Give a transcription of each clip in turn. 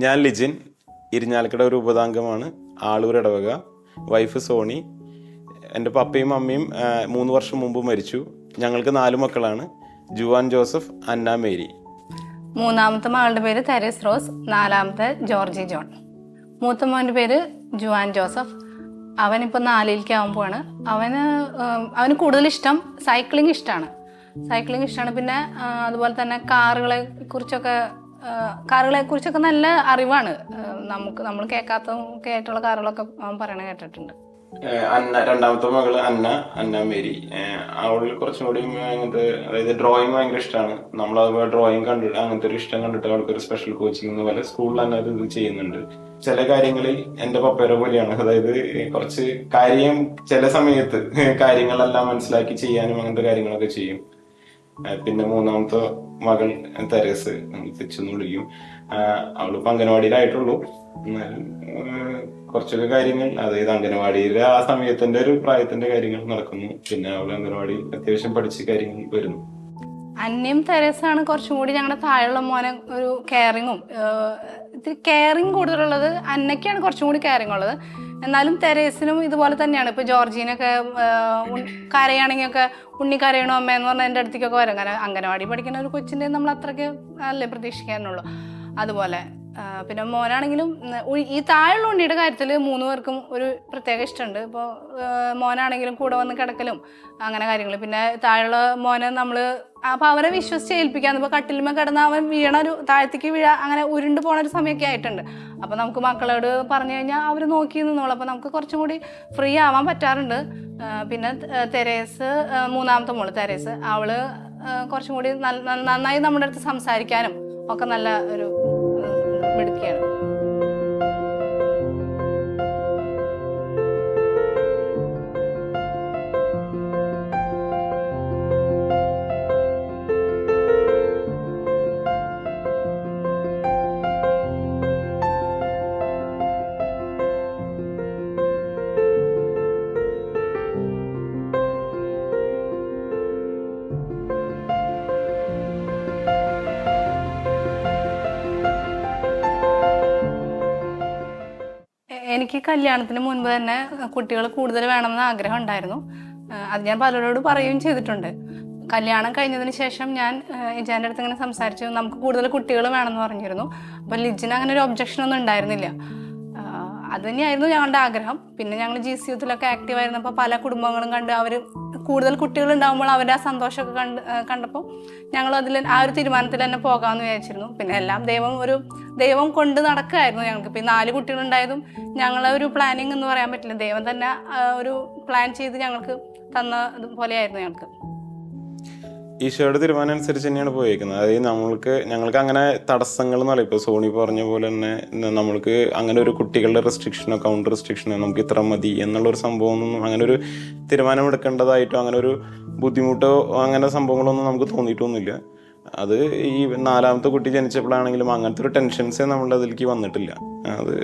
ഞാൻ ലിജിൻ, ഇരിഞ്ഞാലക്കുട ഒരു ഉപതാംഗമാണ്, ആളൂർ ഇടവക. വൈഫ് സോണി. എൻ്റെ പപ്പയും അമ്മയും 3 വർഷം മുമ്പ് മരിച്ചു. ഞങ്ങൾക്ക് 4 മക്കളാണ്. Juan Joseph, Anna Mary. മൂന്നാമത്തെ മകളുടെ പേര് തെരേസ് റോസ്, 4ാമത്തെ ജോർജി ജോൺ. മൂത്ത മോൻ്റെ പേര് ജുവാൻ ജോസഫ്. അവനിപ്പോൾ 4ലേക്ക് ആകുമ്പോഴാണ്. അവന് കൂടുതൽ ഇഷ്ടം സൈക്ലിംഗ് ഇഷ്ടമാണ്. പിന്നെ അതുപോലെ തന്നെ കാറുകളെ കുറിച്ചൊക്കെ നല്ല അറിവാണ്. നമ്മൾ കേൾക്കാത്തതൊക്കെ ആയിട്ടുള്ള കാറുകളൊക്കെ അവൻ പറയണ കേട്ടിട്ടുണ്ട്. അന്ന, രണ്ടാമത്തെ മകള് അന്ന മേരി. അവളിൽ കുറച്ചും കൂടി അങ്ങനത്തെ, അതായത് ഡ്രോയിങ് ഭയങ്കര ഇഷ്ടമാണ്. നമ്മളതുപോലെ ഡ്രോയിങ് കണ്ടിട്ട് അങ്ങനത്തെ ഒരു ഇഷ്ടം കണ്ടിട്ട് അവൾക്കൊരു സ്പെഷ്യൽ കോച്ചിങ് പോലെ സ്കൂളിൽ തന്നെ അത് ചെയ്യുന്നുണ്ട്. ചില കാര്യങ്ങളിൽ എൻ്റെ പപ്പയുടെ പോലെയാണ്. അതായത് കുറച്ച് ചില സമയത്ത് കാര്യങ്ങളെല്ലാം മനസ്സിലാക്കി ചെയ്യാനും അങ്ങനത്തെ കാര്യങ്ങളൊക്കെ ചെയ്യും. പിന്നെ മൂന്നാമത്തെ മകൾ തെരേസ്, തെച്ചെന്ന് വിളിക്കും. അവളിപ്പോ അംഗനവാടിയിലായിട്ടുള്ളൂ. എന്നാലും കുറച്ചൊക്കെ കാര്യങ്ങൾ, അതായത് അംഗനവാടിയിലെ ആ സമയത്തിന്റെ ഒരു പ്രായത്തിന്റെ കാര്യങ്ങൾ നടക്കുന്നു. പിന്നെ അവള് അംഗനവാടി അത്യാവശ്യം പഠിച്ച കാര്യങ്ങൾ വരുന്നു. അന്നയും തെരേസാണ് കുറച്ചും കൂടി ഞങ്ങളുടെ താഴെയുള്ള മോനെ ഒരു കെയറിങ്ങും കെയറിങ് കൂടുതലുള്ളത്. അന്നയ്ക്കാണ് കുറച്ചും കൂടി കെയറിങ് ഉള്ളത്. എന്നാലും തെരേസിനും ഇതുപോലെ തന്നെയാണ്. ഇപ്പോൾ ജോർജീനൊക്കെ കരയാണെങ്കിൽ ഒക്കെ ഉണ്ണി കരയണോ അമ്മ എന്ന് പറഞ്ഞാൽ എൻ്റെ അടുത്തേക്കൊക്കെ വരും. കാരണം അംഗനവാടി പഠിക്കുന്ന ഒരു കൊച്ചിൻ്റെ നമ്മൾ അത്രയ്ക്ക് അല്ലേ പ്രതീക്ഷിക്കാനുള്ളൂ. അതുപോലെ പിന്നെ മോനാണെങ്കിലും ഈ താഴെയുള്ള ഉണ്ണിയുടെ കാര്യത്തിൽ 3 പേർക്കും ഒരു പ്രത്യേക ഇഷ്ടമുണ്ട്. ഇപ്പോൾ മോനാണെങ്കിലും കൂടെ വന്ന് കിടക്കലും അങ്ങനെ കാര്യങ്ങൾ. പിന്നെ താഴെയുള്ള മോനെ അപ്പോൾ അവരെ വിശ്വസിച്ച് ഏൽപ്പിക്കാൻ, ഇപ്പോൾ കട്ടിലുമേ കിടന്ന് അവൻ താഴത്തേക്ക് അങ്ങനെ ഉരുണ്ട് പോണ ഒരു സമയമൊക്കെ ആയിട്ടുണ്ട്. അപ്പോൾ നമുക്ക് മക്കളോട് പറഞ്ഞു കഴിഞ്ഞാൽ അവർ നോക്കി നിന്നോളൂ. അപ്പോൾ നമുക്ക് കുറച്ചും കൂടി ഫ്രീ ആവാൻ പറ്റാറുണ്ട്. പിന്നെ തെരേസ്, മൂന്നാമത്തെ മോള് തെരേസ്, അവള് കുറച്ചും കൂടി നന്നായി നമ്മുടെ അടുത്ത് സംസാരിക്കാനും ഒക്കെ നല്ല ഒരു മിടുക്കിയാണ്. എനിക്ക് കല്യാണത്തിന് മുൻപ് തന്നെ കുട്ടികൾ കൂടുതൽ വേണമെന്ന് ആഗ്രഹം ഉണ്ടായിരുന്നു. അത് ഞാൻ പലരോട് പറയുകയും ചെയ്തിട്ടുണ്ട്. കല്യാണം കഴിഞ്ഞതിന് ശേഷം ഞാൻ ഇജാൻ്റെ അടുത്ത് ഇങ്ങനെ സംസാരിച്ചു, നമുക്ക് കൂടുതൽ കുട്ടികൾ വേണമെന്ന് പറഞ്ഞിരുന്നു. അപ്പോൾ ലിജിന് അങ്ങനെ ഒരു ഒബ്ജക്ഷൻ ഒന്നും ഉണ്ടായിരുന്നില്ല. അത് തന്നെയായിരുന്നു ഞങ്ങളുടെ ആഗ്രഹം. പിന്നെ ഞങ്ങൾ GC യൂത്തിലൊക്കെ ആക്റ്റീവ് ആയിരുന്നപ്പോൾ പല കുടുംബങ്ങളും കണ്ട് അവർ കൂടുതൽ കുട്ടികൾ ഉണ്ടാകുമ്പോൾ അവരുടെ ആ സന്തോഷമൊക്കെ കണ്ടപ്പോൾ ഞങ്ങൾ ആ ഒരു തീരുമാനത്തിൽ തന്നെ പോകാമെന്ന് വിചാരിച്ചിരുന്നു. പിന്നെ എല്ലാം ദൈവം കൊണ്ട് നടക്കുകയായിരുന്നു. ഞങ്ങൾക്ക് ഇപ്പോൾ 4 കുട്ടികളുണ്ടായതും ഞങ്ങളെ ഒരു പ്ലാനിങ് എന്ന് പറയാൻ പറ്റില്ല. ദൈവം തന്നെ ഒരു പ്ലാൻ ചെയ്ത് ഞങ്ങൾക്ക് തന്നതുപോലെയായിരുന്നു ഞങ്ങൾക്ക്. ഈശോയുടെ തീരുമാനം അനുസരിച്ച് തന്നെയാണ് പോയേക്കുന്നത്. അതായത് ഞങ്ങൾക്ക് അങ്ങനെ തടസ്സങ്ങൾ എന്ന് പറയും. ഇപ്പോൾ സോണി പറഞ്ഞ പോലെ തന്നെ നമ്മൾക്ക് അങ്ങനെ ഒരു കുട്ടികളുടെ റെസ്ട്രിക്ഷനോ കൗണ്ട് റെസ്ട്രിക്ഷനോ നമുക്ക് ഇത്ര മതി എന്നുള്ളൊരു സംഭവമൊന്നും, അങ്ങനെ ഒരു തീരുമാനമെടുക്കേണ്ടതായിട്ടോ അങ്ങനെ ഒരു ബുദ്ധിമുട്ടോ അങ്ങനെ സംഭവങ്ങളൊന്നും നമുക്ക് തോന്നിയിട്ടൊന്നുമില്ല. അത് ഈ 4ാമത്തെ കുട്ടി ജനിച്ചപ്പോഴാണെങ്കിലും അങ്ങനത്തെ ഒരു ടെൻഷൻസേ നമ്മളുടെ അതിലേക്ക് വന്നിട്ടില്ല. അത്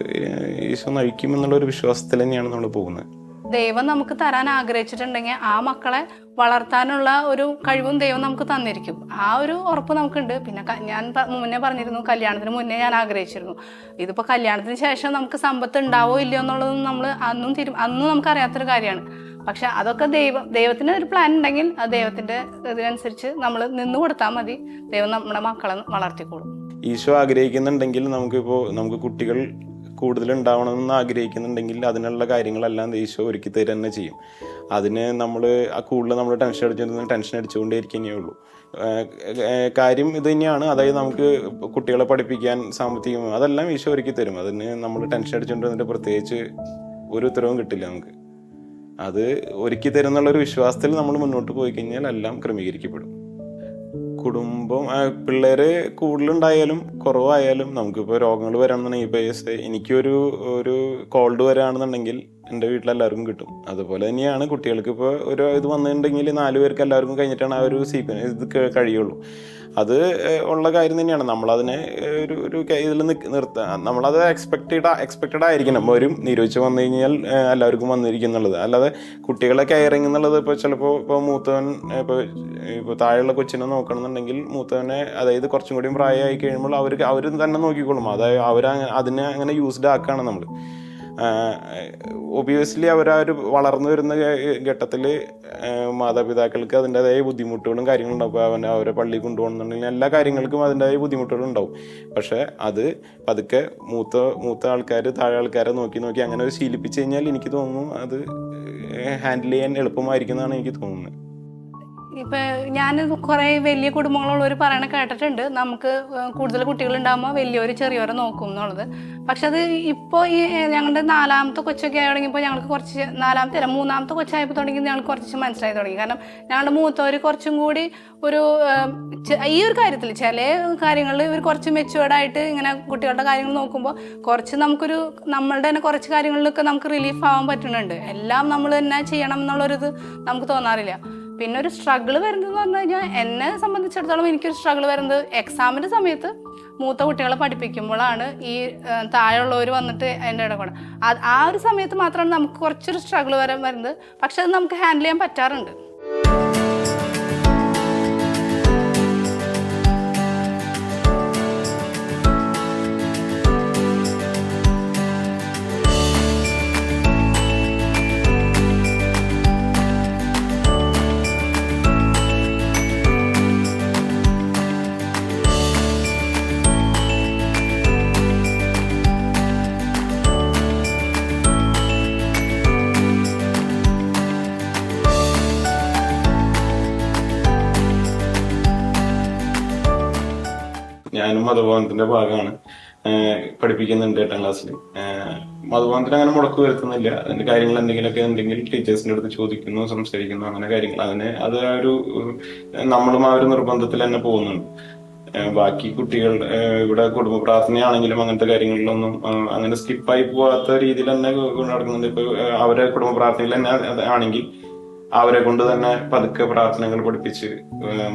ഈശോ നയിക്കും എന്നുള്ളൊരു വിശ്വാസത്തിൽ തന്നെയാണ് നമ്മൾ പോകുന്നത്. ദൈവം നമുക്ക് തരാൻ ആഗ്രഹിച്ചിട്ടുണ്ടെങ്കിൽ ആ മക്കളെ വളർത്താനുള്ള ഒരു കഴിവും ദൈവം നമുക്ക് തന്നിരിക്കും. ആ ഒരു ഉറപ്പ് നമുക്കുണ്ട്. പിന്നെ ഞാൻ മുന്നേ പറഞ്ഞിരുന്നു, കല്യാണത്തിന് മുന്നേ ഞാൻ ആഗ്രഹിച്ചിരുന്നു. ഇതിപ്പോൾ കല്യാണത്തിന് ശേഷം നമുക്ക് സമ്പത്ത് ഉണ്ടാവോ ഇല്ലയോ എന്നുള്ളതും നമ്മൾ അന്നും നമുക്കറിയാത്തൊരു കാര്യമാണ്. പക്ഷെ അതൊക്കെ ദൈവത്തിന് ഒരു പ്ലാൻ ഉണ്ടെങ്കിൽ അത് ദൈവത്തിൻ്റെ ഇതിനനുസരിച്ച് നമ്മൾ നിന്ന് കൊടുത്താൽ മതി. ദൈവം നമ്മുടെ മക്കളെ വളർത്തിക്കോളും. ഈശോ ആഗ്രഹിക്കുന്നുണ്ടെങ്കിൽ നമുക്ക് കുട്ടികൾ കൂടുതൽ ഉണ്ടാവണമെന്ന് ആഗ്രഹിക്കുന്നുണ്ടെങ്കിൽ അതിനുള്ള കാര്യങ്ങളെല്ലാം ഈശോ ഒരുക്കി തരുക തന്നെ ചെയ്യും. അതിന് കൂടുതൽ നമ്മൾ ടെൻഷൻ അടിച്ചുകൊണ്ടേയിരിക്കുന്നേ ഉള്ളൂ. കാര്യം ഇത് തന്നെയാണ്. അതായത് നമുക്ക് കുട്ടികളെ പഠിപ്പിക്കാൻ സാമ്പത്തികം അതെല്ലാം ഈശോ ഒരുക്കി തരും. അതിന് നമ്മൾ ടെൻഷൻ അടിച്ചുകൊണ്ടിരുന്നിട്ട് പ്രത്യേകിച്ച് ഒരു ഉത്തരവും കിട്ടില്ല നമുക്ക്. അത് ഒരുക്കി തരുന്നുള്ളൊരു വിശ്വാസത്തിൽ നമ്മൾ മുന്നോട്ട് പോയി കഴിഞ്ഞാൽ എല്ലാം ക്രമീകരിക്കപ്പെടും. കുടുംബം, പിള്ളേര് കൂടുതലുണ്ടായാലും കുറവായാലും നമുക്കിപ്പോൾ രോഗങ്ങൾ വരാണെന്നുണ്ടെങ്കിൽ, ഇപ്പോൾ എനിക്കൊരു കോൾഡ് വരാണെന്നുണ്ടെങ്കിൽ എൻ്റെ വീട്ടിലെല്ലാവർക്കും കിട്ടും. അതുപോലെ തന്നെയാണ് കുട്ടികൾക്ക് ഇപ്പോൾ ഒരു ഇത് വന്നിട്ടുണ്ടെങ്കിൽ 4 പേർക്ക് എല്ലാവർക്കും കഴിഞ്ഞിട്ടാണ് ആ ഒരു ഇത് കഴിയുള്ളൂ. അത് ഉള്ള കാര്യം തന്നെയാണ്. നമ്മളതിനെ ഒരു ഇതിൽ നിർത്തുക, നമ്മളത് എക്സ്പെക്റ്റഡ് ആയിരിക്കണം. വരും നിരോധിച്ച് വന്നു കഴിഞ്ഞാൽ എല്ലാവർക്കും വന്നിരിക്കും എന്നുള്ളത്. അല്ലാതെ കുട്ടികളെ കെയറിങ് എന്നുള്ളത് ഇപ്പോൾ ചിലപ്പോൾ മൂത്തവൻ ഇപ്പോൾ താഴെയുള്ള കൊച്ചിനെ നോക്കണമെന്നുണ്ടെങ്കിൽ മൂത്തവനെ, അതായത് കുറച്ചും കൂടിയും പ്രായമായി കഴിയുമ്പോൾ അവർ തന്നെ നോക്കിക്കോളും. അതായത് അതിനെ അങ്ങനെ യൂസ്ഡ് ആക്കുകയാണ് നമ്മൾ. ഒബിയസ്ലി ഒരു വളർന്നു വരുന്ന ഘട്ടത്തിൽ മാതാപിതാക്കൾക്ക് അതിൻ്റെതായ ബുദ്ധിമുട്ടുകളും കാര്യങ്ങളും ഉണ്ടാവും. ഇപ്പോൾ അവരെ പള്ളിയിൽ കൊണ്ടുപോകണമെന്നുണ്ടെങ്കിൽ എല്ലാ കാര്യങ്ങൾക്കും അതിൻ്റെതായ ബുദ്ധിമുട്ടുകളും ഉണ്ടാവും. പക്ഷേ അത് പതുക്കെ മൂത്ത ആൾക്കാർ താഴെ ആൾക്കാരെ നോക്കി അങ്ങനെ ഒരു ശീലിപ്പിച്ച് കഴിഞ്ഞാൽ എനിക്ക് തോന്നുന്നു അത് ഹാൻഡിൽ ചെയ്യാൻ എളുപ്പമായിരിക്കും എന്നാണ് എനിക്ക് തോന്നുന്നത്. ഇപ്പം ഞാൻ കുറേ വലിയ കുടുംബങ്ങളുള്ളവർ പറയണ കേട്ടിട്ടുണ്ട്, നമുക്ക് കൂടുതൽ കുട്ടികളുണ്ടാകുമ്പോൾ വലിയവർ ചെറിയവരെ നോക്കും എന്നുള്ളത്. പക്ഷെ അത് ഇപ്പോൾ ഈ ഞങ്ങളുടെ 4ാമത്തെ കൊച്ചൊക്കെ ആയി തുടങ്ങിയപ്പോൾ ഞങ്ങൾക്ക് കുറച്ച് 3ാമത്തെ കൊച്ചായപ്പോൾ തുടങ്ങി ഞങ്ങൾക്ക് കുറച്ച് മനസ്സിലായി തുടങ്ങി. കാരണം ഞങ്ങളുടെ മൂത്തവർ കുറച്ചും കൂടി ഈ ഒരു കാര്യത്തിൽ ചില കാര്യങ്ങളിൽ ഇവർ കുറച്ച് മെച്ചുവേർഡായിട്ട് ഇങ്ങനെ കുട്ടികളുടെ കാര്യങ്ങൾ നോക്കുമ്പോൾ കുറച്ച് നമ്മളുടെ തന്നെ കുറച്ച് കാര്യങ്ങളിലൊക്കെ നമുക്ക് റിലീഫ് ആവാൻ പറ്റുന്നുണ്ട്. എല്ലാം നമ്മൾ തന്നെ ചെയ്യണം എന്നുള്ളൊരിത് നമുക്ക് തോന്നാറില്ല. പിന്നെ ഒരു സ്ട്രഗിൾ വരുന്നതെന്ന് പറഞ്ഞു കഴിഞ്ഞാൽ എന്നെ സംബന്ധിച്ചിടത്തോളം എനിക്കൊരു സ്ട്രഗിൾ വരുന്നത് എക്സാമിൻ്റെ സമയത്ത് മൂത്ത കുട്ടികളെ പഠിപ്പിക്കുമ്പോഴാണ് ഈ താഴെയുള്ളവർ വന്നിട്ട് എൻ്റെ ഇടപെടൽ. ആ ഒരു സമയത്ത് മാത്രമാണ് നമുക്ക് കുറച്ചൊരു സ്ട്രഗിൾ വരുന്നത്. പക്ഷെ അത് നമുക്ക് ഹാൻഡിൽ ചെയ്യാൻ പറ്റാറുണ്ട്. ഞാനും മതബോധനത്തിന്റെ ഭാഗമാണ്, പഠിപ്പിക്കുന്നുണ്ട് 8ാം ക്ലാസ്സിൽ. മതബോധനത്തിന് അങ്ങനെ മുടക്ക് വരുത്തുന്നില്ല. അതിന്റെ കാര്യങ്ങൾ എന്തെങ്കിലും ടീച്ചേഴ്സിന്റെ അടുത്ത് ചോദിക്കുന്നു, സംസാരിക്കുന്നു, അങ്ങനെ കാര്യങ്ങൾ. അത് ഒരു നമ്മളും ആ ഒരു നിർബന്ധത്തിൽ തന്നെ പോകുന്നുണ്ട്. ബാക്കി കുട്ടികൾ ഇവിടെ കുടുംബ പ്രാർത്ഥനയാണെങ്കിലും അങ്ങനത്തെ കാര്യങ്ങളിലൊന്നും അങ്ങനെ സ്കിപ്പായി പോകാത്ത രീതിയിൽ തന്നെ നടക്കുന്നുണ്ട്. ഇപ്പൊ അവരെ കുടുംബ പ്രാർത്ഥനയിൽ തന്നെ ആണെങ്കിൽ അവരെ കൊണ്ട് തന്നെ പതുക്കെ പ്രാർത്ഥനകൾ പഠിപ്പിച്ച്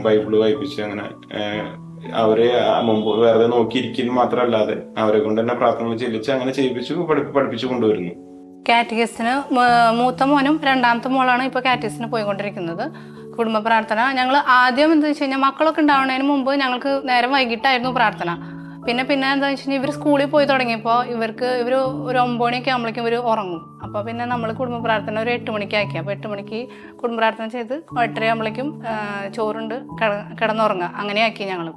ബൈബിള് വായിപ്പിച്ച് അങ്ങനെ അവരെ മുമ്പ് വെറുതെ നോക്കിയിരിക്കൽ മാത്രമല്ലാതെ അവരെ കൊണ്ട് തന്നെ പ്രാർത്ഥനകൾ ചെല്ലിച്ച് അങ്ങനെ ചെയ്യിപ്പിച്ചു പഠിപ്പിച്ചു കൊണ്ടുവരുന്നു. കാറ്റഗിസ്റ്റിന് മൂത്ത മോനും 2ാമത്തെ മോളാണ് ഇപ്പോൾ കാറ്റഗിസ്റ്റിന് പോയിക്കൊണ്ടിരിക്കുന്നത്. കുടുംബ പ്രാർത്ഥന ഞങ്ങൾ ആദ്യം എന്താ വെച്ച് കഴിഞ്ഞാൽ മക്കളൊക്കെ ഉണ്ടാവുന്നതിന് മുമ്പ് ഞങ്ങൾക്ക് നേരം വൈകിട്ടായിരുന്നു പ്രാർത്ഥന. പിന്നെ എന്താ വെച്ച് കഴിഞ്ഞാൽ ഇവർ സ്കൂളിൽ പോയി തുടങ്ങിയപ്പോൾ ഇവർ ഒരു 9 മണിയൊക്കെ ആകുമ്പോഴേക്കും ഇവർ ഉറങ്ങും. അപ്പോൾ പിന്നെ നമ്മൾ കുടുംബ പ്രാർത്ഥന ഒരു 8 മണിക്ക് ആക്കി. അപ്പോൾ 8 മണിക്ക് കുടുംബ പ്രാർത്ഥന ചെയ്ത് 8:30 ആകുമ്പോഴേക്കും ചോറുണ്ട് കിടന്നുറങ്ങുക, അങ്ങനെ ആക്കി ഞങ്ങൾ.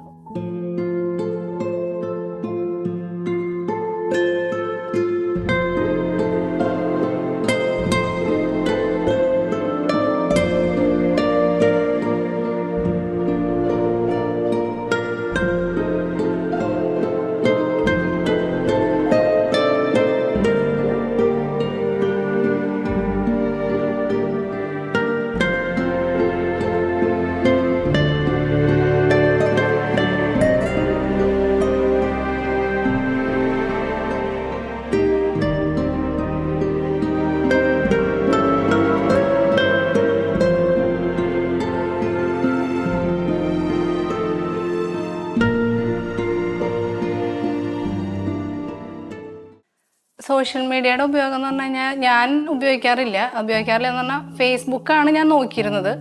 സോഷ്യൽ മീഡിയയുടെ ഉപയോഗം എന്ന് പറഞ്ഞു കഴിഞ്ഞാൽ ഞാൻ ഉപയോഗിക്കാറില്ല എന്ന് പറഞ്ഞാൽ ഫേസ്ബുക്കാണ് ഞാൻ നോക്കിയിരുന്നത്.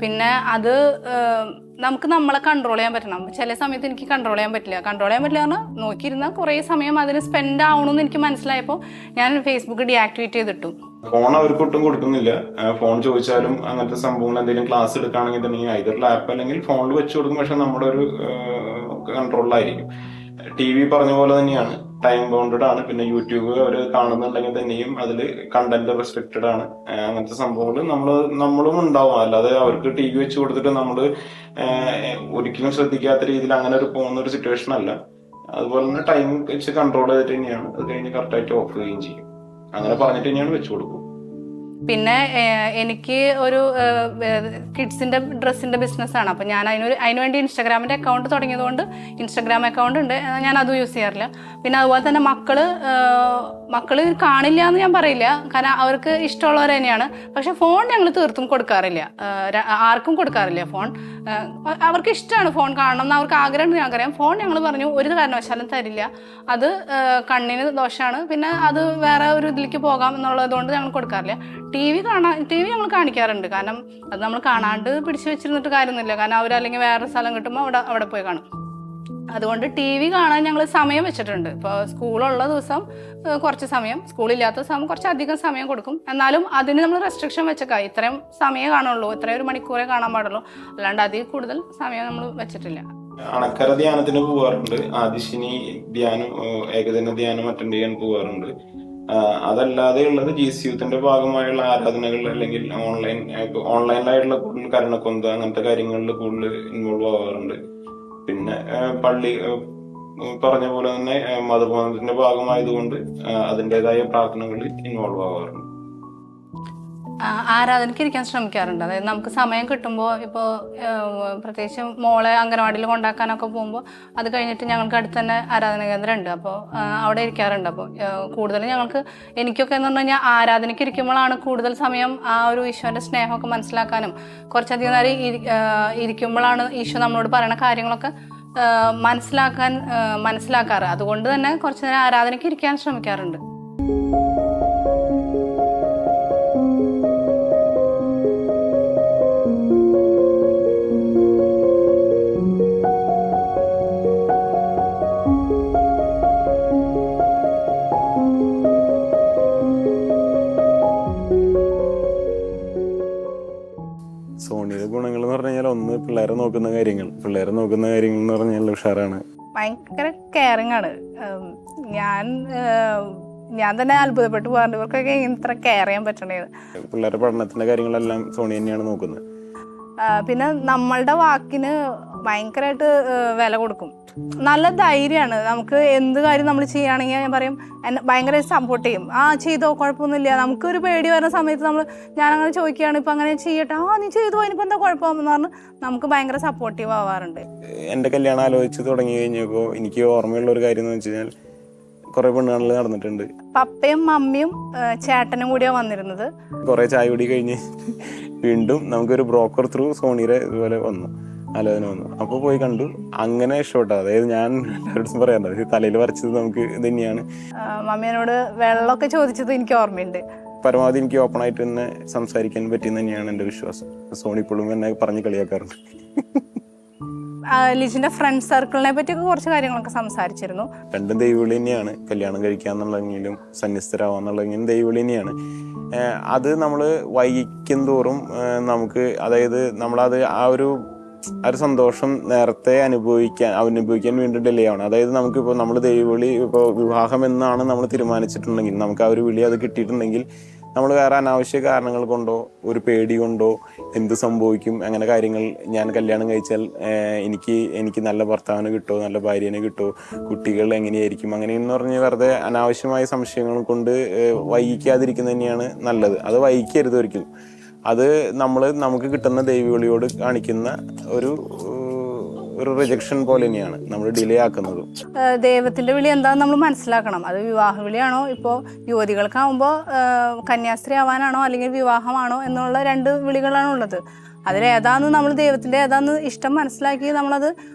പിന്നെ അത് നമുക്ക് നമ്മളെ കൺട്രോൾ ചെയ്യാൻ പറ്റണം. ചില സമയത്ത് എനിക്ക് കൺട്രോൾ ചെയ്യാൻ പറ്റില്ല പറഞ്ഞാൽ നോക്കിയിരുന്നാൽ കുറേ സമയം അതിന് സ്പെൻഡ് ആവണമെന്ന് എനിക്ക് മനസ്സിലായപ്പോൾ ഞാൻ ഫേസ്ബുക്ക് ഡീആക്ടിവേറ്റ് ചെയ്തിട്ടു. ഫോൺ അവർക്ക് ഒട്ടും കൊടുക്കുന്നില്ല. ഫോൺ ചോദിച്ചാലും അങ്ങനത്തെ സംഭവങ്ങൾ എന്തെങ്കിലും ക്ലാസ് എടുക്കുകയാണെങ്കിൽ തന്നെ ഐദർ ലാപ്പ് അല്ലെങ്കിൽ ഫോണിൽ വെച്ച് കൊടുക്കും. പക്ഷെ നമ്മുടെ ഒരു കൺട്രോളിലായിരിക്കും. TV പറഞ്ഞ പോലെ തന്നെയാണ്, ടൈം ബൗണ്ടഡ് ആണ്. പിന്നെ യൂട്യൂബ് അവർ കാണുന്നുണ്ടെങ്കിൽ തന്നെയും അതിൽ കണ്ടന്റ് റെസ്ട്രിക്റ്റഡ് ആണ്. അങ്ങനത്തെ സംഭവങ്ങൾ നമ്മളും ഉണ്ടാവും. അല്ലാതെ അവർക്ക് TV വെച്ച് കൊടുത്തിട്ട് നമ്മൾ ഒരിക്കലും ശ്രദ്ധിക്കാത്ത രീതിയിൽ അങ്ങനെ പോകുന്ന ഒരു സിറ്റുവേഷൻ അല്ല. അതുപോലെ തന്നെ ടൈം വെച്ച് കൺട്രോൾ ചെയ്തിട്ട് തന്നെയാണ് അത് കഴിഞ്ഞ് കറക്റ്റായിട്ട് ഓഫ് ചെയ്യുകയും ചെയ്യും. അങ്ങനെ പറഞ്ഞിട്ട് തന്നെയാണ് വെച്ച് കൊടുക്കും. പിന്നെ എനിക്ക് ഒരു കിഡ്സിൻ്റെ ഡ്രസ്സിൻ്റെ ബിസിനസ്സാണ്. അപ്പോൾ ഞാൻ അതിനുവേണ്ടി ഇൻസ്റ്റാഗ്രാമിൻ്റെ അക്കൗണ്ട് തുടങ്ങിയതുകൊണ്ട് ഇൻസ്റ്റാഗ്രാം അക്കൗണ്ട് ഉണ്ട്, ഞാൻ അതും യൂസ് ചെയ്യാറില്ല. പിന്നെ അതുപോലെ തന്നെ മക്കൾ മക്കള് കാണില്ല എന്ന് ഞാൻ പറയില്ല, കാരണം അവർക്ക് ഇഷ്ടമുള്ളവർ തന്നെയാണ്. പക്ഷെ ഫോൺ ഞങ്ങൾ തീർത്തും കൊടുക്കാറില്ല, ആർക്കും കൊടുക്കാറില്ല ഫോൺ. അവർക്ക് ഇഷ്ടമാണ് ഫോൺ കാണണം എന്ന് അവർക്ക് ആഗ്രഹം, ഞങ്ങൾക്കറിയാം. ഫോൺ ഞങ്ങൾ പറഞ്ഞു ഒരു കാരണവശാലും തരില്ല, അത് കണ്ണിന് ദോഷമാണ്, പിന്നെ അത് വേറെ ഒരു ഇതിലേക്ക് പോകാം എന്നുള്ളതുകൊണ്ട് ഞങ്ങൾ കൊടുക്കാറില്ല. ടി വി ഞങ്ങൾ കാണിക്കാറുണ്ട്, കാരണം അത് നമ്മൾ കാണാണ്ട് പിടിച്ചു വെച്ചിരുന്നിട്ട് കാര്യമൊന്നുമില്ല, കാരണം അവരല്ലെങ്കിൽ വേറെ സ്ഥലം കിട്ടുമ്പോൾ അവിടെ പോയി കാണും. അതുകൊണ്ട് ടി വി കാണാൻ ഞങ്ങൾ സമയം വെച്ചിട്ടുണ്ട്. ഇപ്പോൾ സ്കൂളുള്ള ദിവസം കുറച്ച് സമയം, സ്കൂളില്ലാത്ത ദിവസം കുറച്ചധികം സമയം കൊടുക്കും. എന്നാലും അതിന് നമ്മൾ റെസ്ട്രിക്ഷൻ വെച്ചേക്കാം, ഇത്രയും സമയം കാണുള്ളൂ, ഇത്രയും ഒരു മണിക്കൂറേ കാണാൻ പാടുള്ളൂ, അല്ലാണ്ട് അതിൽ കൂടുതൽ സമയം നമ്മൾ വെച്ചിട്ടില്ല. അണക്കര ധ്യാനത്തിന് പോകാറുണ്ട്, ആദിശിനി ധ്യാനം, ഏകദിന ധ്യാനം അറ്റൻഡ് ചെയ്യാൻ പോകാറുണ്ട്. അതല്ലാതെ ഉള്ളത് GC യൂത്തിന്റെ ഭാഗമായുള്ള ആരാധനകൾ അല്ലെങ്കിൽ ഓൺലൈനായിട്ടുള്ള കൂടുതൽ കരുണക്കൊന്ത അങ്ങനത്തെ കാര്യങ്ങളിൽ കൂടുതൽ ഇൻവോൾവ് ആവാറുണ്ട്. പിന്നെ പള്ളി പറഞ്ഞ പോലെ തന്നെ മതബോധത്തിന്റെ ഭാഗമായതുകൊണ്ട് അതിൻ്റെതായ പ്രാർത്ഥനകളിൽ ഇൻവോൾവ് ആവാറുണ്ട്. ആരാധനയ്ക്ക് ഇരിക്കാൻ ശ്രമിക്കാറുണ്ട്. അതായത് നമുക്ക് സമയം കിട്ടുമ്പോൾ, ഇപ്പോൾ പ്രത്യേകിച്ച് മോളെ അംഗനവാടിയിൽ കൊണ്ടാക്കാനൊക്കെ പോകുമ്പോൾ അത് കഴിഞ്ഞിട്ട് ഞങ്ങൾക്ക് അടുത്ത് തന്നെ ആരാധന കേന്ദ്രം ഉണ്ട്, അപ്പോൾ അവിടെ ഇരിക്കാറുണ്ട്. അപ്പോൾ കൂടുതലും എനിക്കൊക്കെ എന്ന് പറഞ്ഞു കഴിഞ്ഞാൽ ആരാധനയ്ക്ക് ഇരിക്കുമ്പോഴാണ് കൂടുതൽ സമയം ആ ഒരു ഈശോൻ്റെ സ്നേഹമൊക്കെ മനസ്സിലാക്കാനും, കുറച്ചധികം നേരം ഇരിക്കുമ്പോഴാണ് ഈശോ നമ്മളോട് പറയുന്ന കാര്യങ്ങളൊക്കെ മനസ്സിലാക്കാറ്. അതുകൊണ്ട് തന്നെ കുറച്ച് നേരം ആരാധനയ്ക്ക് ഇരിക്കാൻ ശ്രമിക്കാറുണ്ട്. സോണിയുടെ ഗുണങ്ങൾ എന്ന് പറഞ്ഞു കഴിഞ്ഞാൽ ഒന്ന് പിള്ളേരെ നോക്കുന്ന കാര്യങ്ങൾ എന്ന് പറഞ്ഞാൽ ഉഷാറാണ്, ഭയങ്കര കെയറിങ് ആണ്. ഞാൻ തന്നെ അത്ഭുതപ്പെട്ടു പോകാറുണ്ട് ഇവർക്കൊക്കെ ഇത്ര കെയർ ചെയ്യാൻ പറ്റണേത്. പിള്ളേരുടെ പഠനത്തിന്റെ കാര്യങ്ങളെല്ലാം സോണി തന്നെയാണ് നോക്കുന്നത്. പിന്നെ നമ്മളുടെ വാക്കിന് ഭയങ്കരമായിട്ട് വില കൊടുക്കും. നല്ല ധൈര്യമാണ്. നമുക്ക് എന്ത് കാര്യം നമ്മൾ ചെയ്യുകയാണെങ്കിൽ ഞാൻ പറയും, എന്നെ ഭയങ്കരമായിട്ട് സപ്പോർട്ട് ചെയ്യും. ചെയ്തോ, കുഴപ്പമൊന്നുമില്ല. നമുക്കൊരു പേടി വരുന്ന സമയത്ത് ഞാനങ്ങനെ ചോദിക്കുകയാണ്, ഇപ്പം അങ്ങനെ ചെയ്യട്ടെ, നീ ചെയ്തോ, അതിനിപ്പോൾ എന്താ കുഴപ്പമെന്ന് പറഞ്ഞ് നമുക്ക് ഭയങ്കര സപ്പോർട്ടീവ് ആവാറുണ്ട്. എൻ്റെ കല്യാണം ആലോചിച്ച് തുടങ്ങി കഴിഞ്ഞപ്പോൾ എനിക്ക് ഓർമ്മയുള്ള ഒരു കാര്യം എന്ന് വെച്ച് കഴിഞ്ഞാൽ കുറെ പെണ്ണുകളിൽ നടന്നിട്ടുണ്ട്. പപ്പയും മമ്മിയും ചേട്ടനും കൂടിയാണ് വന്നിരുന്നത്. കുറെ ചായ കുടി കഴിഞ്ഞ് വീണ്ടും നമുക്കൊരു ബ്രോക്കർ ത്രൂ സോണിയുടെ ഇതുപോലെ ആലോചന വന്നു. അപ്പോൾ പോയി കണ്ടു, അങ്ങനെ ഇഷ്ടപ്പെട്ടു. അതായത് ഞാൻ എല്ലാവരോടും പറയാറുണ്ട്, തലയിൽ വരച്ചത് നമുക്ക് ഇത് തന്നെയാണ്. മമ്മിയോട് വെള്ളമൊക്കെ ചോദിച്ചത് എനിക്ക് ഓർമ്മയുണ്ട്. പരമാവധി എനിക്ക് ഓപ്പൺ ആയിട്ട് തന്നെ സംസാരിക്കാൻ പറ്റിയെന്ന് തന്നെയാണ് എൻ്റെ വിശ്വാസം. സോണി ഇപ്പോഴും എന്നെ പറഞ്ഞ് കളിയാക്കാറുണ്ട്. ലിജിന്റെ ഫ്രണ്ട് സർക്കിളിനെ പറ്റിയൊക്കെ കുറച്ച് കാര്യങ്ങളൊക്കെ സംസാരിച്ചിരുന്നു. രണ്ടും ദൈവവിളി തന്നെയാണ്. കല്യാണം കഴിക്കാന്നുള്ളതെങ്കിലും സന്യസ്തരാവാന്നുള്ളതെങ്കിലും ദൈവവിളി തന്നെയാണ്. അത് നമ്മൾ വൈകിക്കും തോറും നമുക്ക്, അതായത് നമ്മളത് ആ ഒരു സന്തോഷം നേരത്തെ അനുഭവിക്കാൻ വേണ്ടി ഡിലേ ആണ്. അതായത് നമുക്കിപ്പോൾ നമ്മൾ ദൈവവിളി, ഇപ്പോൾ വിവാഹം എന്നാണ് നമ്മൾ തീരുമാനിച്ചിട്ടുണ്ടെങ്കിൽ, നമുക്ക് ആ ഒരു വിളി അത് കിട്ടിയിട്ടുണ്ടെങ്കിൽ, നമ്മൾ വേറെ അനാവശ്യ കാരണങ്ങൾ കൊണ്ടോ ഒരു പേടി കൊണ്ടോ എന്ത് സംഭവിക്കും, അങ്ങനെ കാര്യങ്ങൾ, ഞാൻ കല്യാണം കഴിച്ചാൽ എനിക്ക് നല്ല ഭർത്താവിനെ കിട്ടുമോ, നല്ല ഭാര്യനെ കിട്ടുമോ, കുട്ടികൾ എങ്ങനെയായിരിക്കും, അങ്ങനെയെന്ന് പറഞ്ഞ് വെറുതെ അനാവശ്യമായ സംശയങ്ങൾ കൊണ്ട് വൈകിക്കാതിരിക്കുന്നത് തന്നെയാണ് നല്ലത്. അത് വൈകിക്കരുത് ഒരിക്കലും. അത് നമുക്ക് കിട്ടുന്ന ദൈവവിളിയോട് കാണിക്കുന്ന ഒരു റിജക്ഷൻ പോലെ തന്നെയാണ് നമ്മൾ ഡിലേ ആക്കുന്നത്. ദൈവത്തിന്റെ വിളി എന്താണെന്ന് നമ്മൾ മനസ്സിലാക്കണം. അത് വിവാഹ വിളിയാണോ, ഇപ്പോൾ യുവതികൾക്കാവുമ്പോൾ കന്യാസ്ത്രീ ആവാനാണോ അല്ലെങ്കിൽ വിവാഹമാണോ എന്നുള്ള 2 വിളികളാണ് ഉള്ളത്. അതിലേതാന്ന് നമ്മൾ ദൈവത്തിന്റെ ഏതാന്ന് ഇഷ്ടം മനസ്സിലാക്കി നമ്മളത്